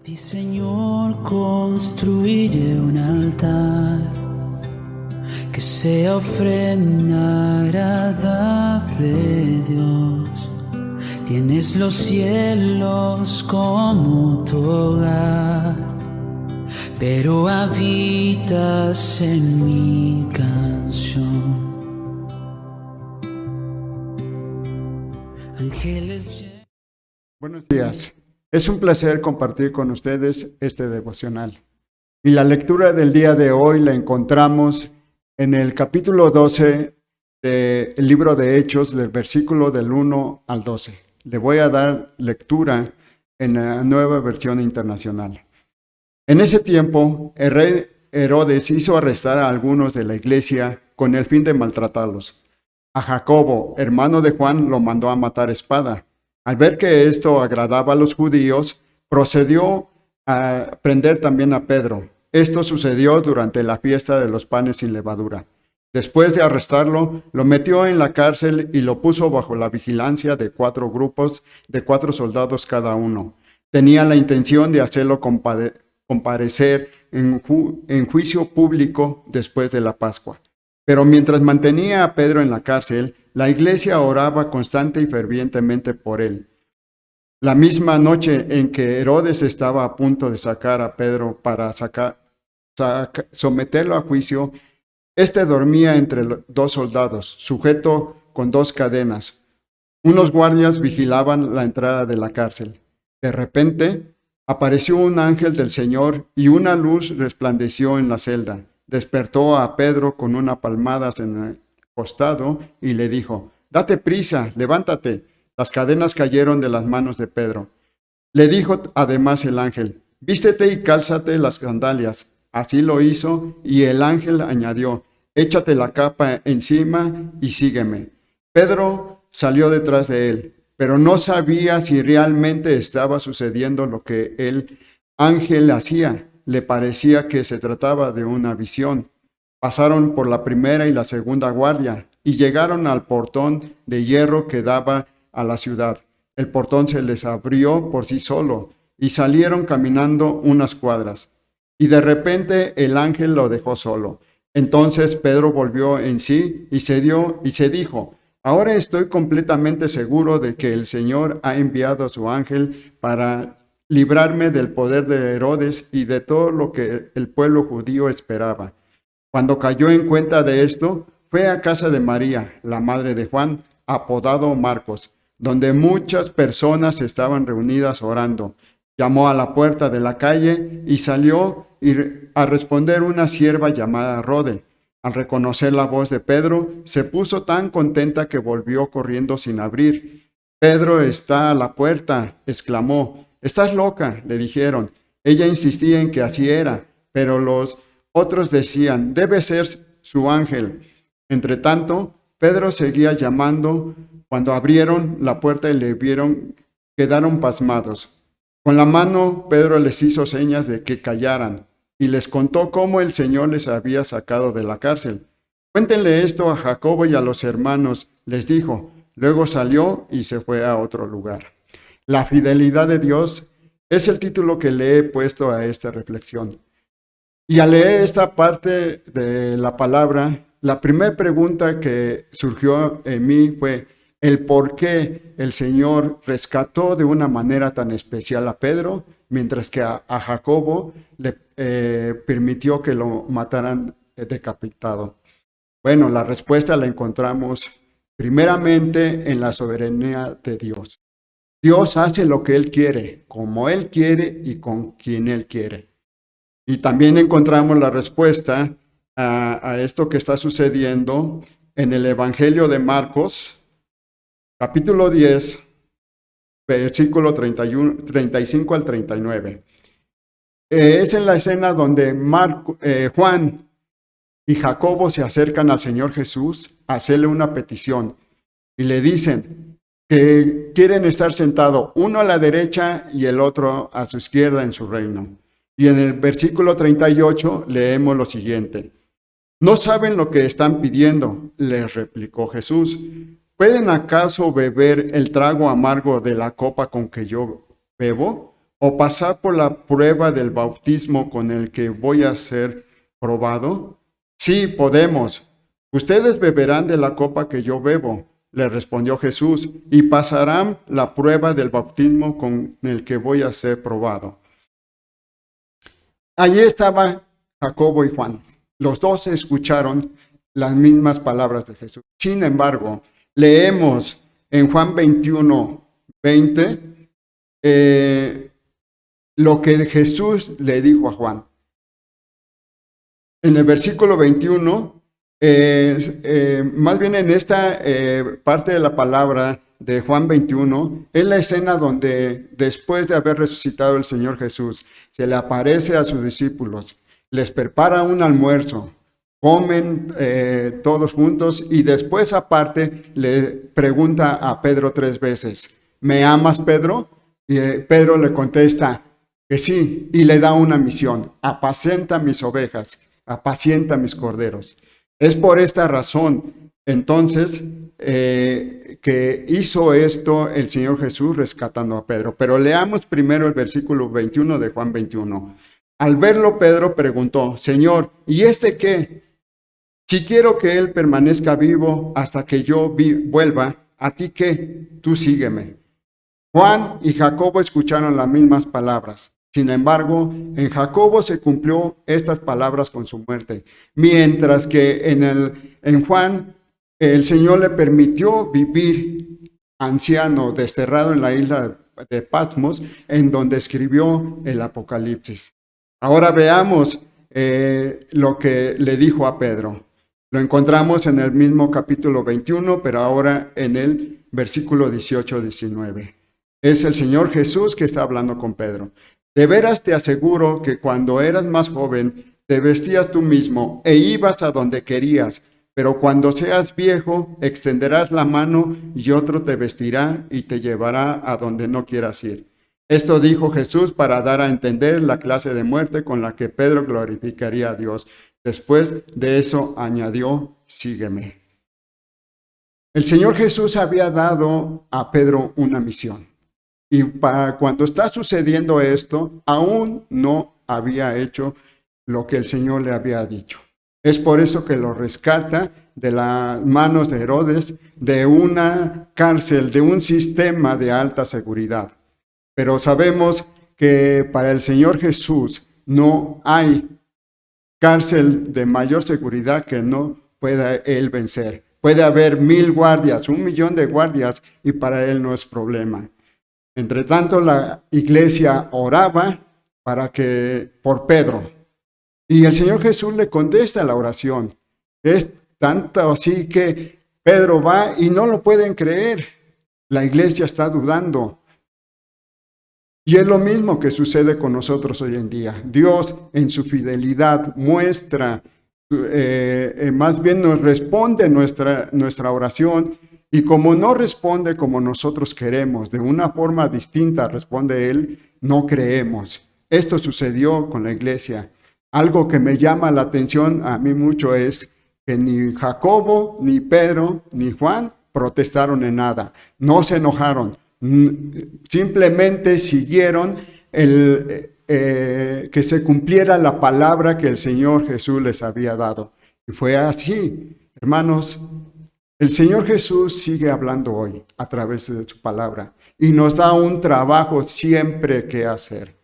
Ti, Señor, construiré un altar que sea ofrenda agradable, Dios. Tienes los cielos como tu hogar, pero habitas en mi canción. Ángeles. Buenos días. Es un placer compartir con ustedes este devocional. Y la lectura del día de hoy la encontramos en el capítulo 12 del libro de Hechos, del versículo del 1 al 12. Le voy a dar lectura en la Nueva Versión Internacional. En ese tiempo, el rey Herodes hizo arrestar a algunos de la iglesia con el fin de maltratarlos. A Jacobo, hermano de Juan, lo mandó a matar a espada. Al ver que esto agradaba a los judíos, procedió a prender también a Pedro. Esto sucedió durante la fiesta de los panes sin levadura. Después de arrestarlo, lo metió en la cárcel y lo puso bajo la vigilancia de 4 grupos de 4 soldados cada uno. Tenía la intención de hacerlo comparecer en juicio público después de la Pascua. Pero mientras mantenía a Pedro en la cárcel, la iglesia oraba constante y fervientemente por él. La misma noche en que Herodes estaba a punto de sacar a Pedro para someterlo a juicio, este dormía entre 2 soldados, sujeto con 2 cadenas. Unos guardias vigilaban la entrada de la cárcel. De repente, apareció un ángel del Señor y una luz resplandeció en la celda. Despertó a Pedro con una palmada en el costado y le dijo: «Date prisa, levántate». Las cadenas cayeron de las manos de Pedro. Le dijo además el ángel: «Vístete y cálzate las sandalias». Así lo hizo y el ángel añadió: «Échate la capa encima y sígueme». Pedro salió detrás de él, pero no sabía si realmente estaba sucediendo lo que el ángel hacía. Le parecía que se trataba de una visión. Pasaron por la primera y la segunda guardia y llegaron al portón de hierro que daba a la ciudad. El portón se les abrió por sí solo y salieron caminando unas cuadras. Y de repente el ángel lo dejó solo. Entonces Pedro volvió en sí y se dijo: «Ahora estoy completamente seguro de que el Señor ha enviado a su ángel para librarme del poder de Herodes y de todo lo que el pueblo judío esperaba». Cuando cayó en cuenta de esto, fue a casa de María, la madre de Juan, apodado Marcos, donde muchas personas estaban reunidas orando. Llamó a la puerta de la calle y salió a responder una sierva llamada Rode. Al reconocer la voz de Pedro, se puso tan contenta que volvió corriendo sin abrir. «Pedro está a la puerta», exclamó. «¿Estás loca?», le dijeron. Ella insistía en que así era, pero los otros decían: «Debe ser su ángel». Entretanto, Pedro seguía llamando. Cuando abrieron la puerta y le vieron, quedaron pasmados. Con la mano, Pedro les hizo señas de que callaran y les contó cómo el Señor les había sacado de la cárcel. «Cuéntenle esto a Jacobo y a los hermanos», les dijo. Luego salió y se fue a otro lugar. La fidelidad de Dios es el título que le he puesto a esta reflexión. Y al leer esta parte de la palabra, la primera pregunta que surgió en mí fue el por qué el Señor rescató de una manera tan especial a Pedro, mientras que a Jacobo le permitió que lo mataran decapitado. Bueno, la respuesta la encontramos primeramente en la soberanía de Dios. Dios hace lo que Él quiere, como Él quiere y con quien Él quiere. Y también encontramos la respuesta a esto que está sucediendo en el Evangelio de Marcos, capítulo 10, versículo 35 al 39. Es en la escena donde Juan y Jacobo se acercan al Señor Jesús a hacerle una petición y le dicen que quieren estar sentados uno a la derecha y el otro a su izquierda en su reino. Y en el versículo 38 leemos lo siguiente: «¿No saben lo que están pidiendo?», les replicó Jesús. «¿Pueden acaso beber el trago amargo de la copa con que yo bebo? o pasar por la prueba del bautismo con el que voy a ser probado? Sí, podemos. Ustedes beberán de la copa que yo bebo, le respondió Jesús, y pasarán la prueba del bautismo con el que voy a ser probado. Allí estaban Jacobo y Juan. Los dos escucharon las mismas palabras de Jesús. Sin embargo, leemos en Juan 21:20 lo que Jesús le dijo a Juan. En el versículo 21, más bien en esta parte de la palabra de Juan 21, es la escena donde después de haber resucitado el Señor Jesús, se le aparece a sus discípulos, les prepara un almuerzo, comen todos juntos y después aparte le pregunta a Pedro 3 veces, ¿me amas, Pedro? Y Pedro le contesta que sí, y le da una misión: apacienta mis ovejas, apacienta mis corderos. Es por esta razón, entonces, que hizo esto el Señor Jesús rescatando a Pedro. Pero leamos primero el versículo 21 de Juan 21. Al verlo, Pedro preguntó, Señor, ¿y este qué? Si quiero que él permanezca vivo hasta que yo vuelva, ¿a ti qué? Tú sígueme. Juan y Jacobo escucharon las mismas palabras. Sin embargo, en Jacobo se cumplió estas palabras con su muerte, mientras que en Juan el Señor le permitió vivir anciano, desterrado en la isla de Patmos, en donde escribió el Apocalipsis. Ahora veamos lo que le dijo a Pedro. Lo encontramos en el mismo capítulo 21, pero ahora en el versículo 18-19. Es el Señor Jesús que está hablando con Pedro. De veras te aseguro que cuando eras más joven, te vestías tú mismo e ibas a donde querías, pero cuando seas viejo, extenderás la mano y otro te vestirá y te llevará a donde no quieras ir. Esto dijo Jesús para dar a entender la clase de muerte con la que Pedro glorificaría a Dios. Después de eso añadió, sígueme. El Señor Jesús había dado a Pedro una misión. Y para cuando está sucediendo esto, aún no había hecho lo que el Señor le había dicho. Es por eso que lo rescata de las manos de Herodes, de una cárcel, de un sistema de alta seguridad. Pero sabemos que para el Señor Jesús no hay cárcel de mayor seguridad que no pueda Él vencer. Puede haber 1000 guardias, 1,000,000 de guardias, y para Él no es problema. Entre tanto, la iglesia oraba por Pedro. Y el Señor Jesús le contesta la oración. Es tanto así que Pedro va y no lo pueden creer. La iglesia está dudando. Y es lo mismo que sucede con nosotros hoy en día. Dios en su fidelidad muestra, más bien nos responde nuestra oración. Y como no responde como nosotros queremos, de una forma distinta responde Él, no creemos. Esto sucedió con la iglesia. Algo que me llama la atención a mí mucho es que ni Jacobo, ni Pedro, ni Juan protestaron en nada. No se enojaron. Simplemente siguieron que se cumpliera la palabra que el Señor Jesús les había dado. Y fue así, hermanos. El Señor Jesús sigue hablando hoy a través de su palabra y nos da un trabajo siempre que hacer.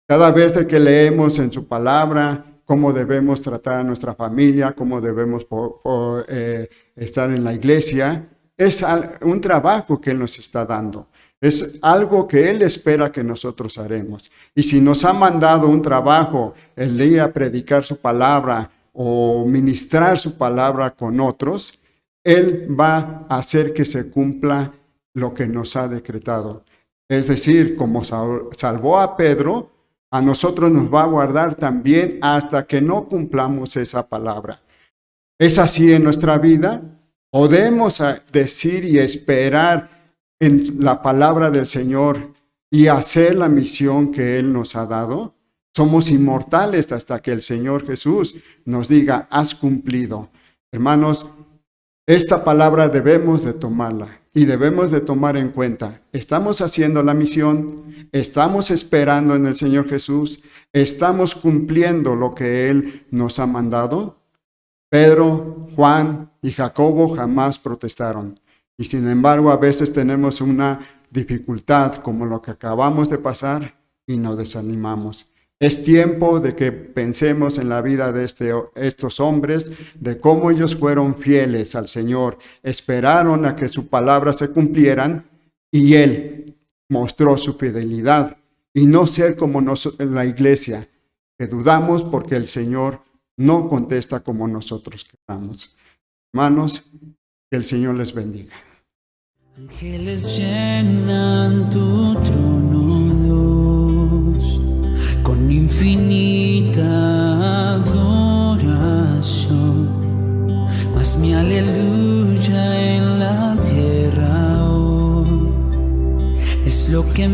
Cada vez que leemos en su palabra cómo debemos tratar a nuestra familia, cómo debemos estar en la iglesia, es un trabajo que Él nos está dando. Es algo que Él espera que nosotros haremos. Y si nos ha mandado un trabajo, el de ir a predicar su palabra o ministrar su palabra con otros, Él va a hacer que se cumpla lo que nos ha decretado. Es decir, como salvó a Pedro, a nosotros nos va a guardar también hasta que no cumplamos esa palabra. ¿Es así en nuestra vida? ¿Podemos decir y esperar en la palabra del Señor y hacer la misión que Él nos ha dado? Somos inmortales hasta que el Señor Jesús nos diga, has cumplido. Hermanos, Esta palabra debemos de tomarla y debemos de tomar en cuenta. Estamos haciendo la misión, estamos esperando en el Señor Jesús, estamos cumpliendo lo que Él nos ha mandado. Pedro, Juan y Jacobo jamás protestaron. Y sin embargo, a veces tenemos una dificultad como lo que acabamos de pasar y nos desanimamos. Es tiempo de que pensemos en la vida de estos hombres, de cómo ellos fueron fieles al Señor, esperaron a que su palabra se cumplieran y Él mostró su fidelidad. Y no ser como en la iglesia, que dudamos porque el Señor no contesta como nosotros queramos. Hermanos, que el Señor les bendiga. Ángeles llenan tu trono, Dios, con infinita adoración. Mas mi aleluya en la tierra hoy es lo que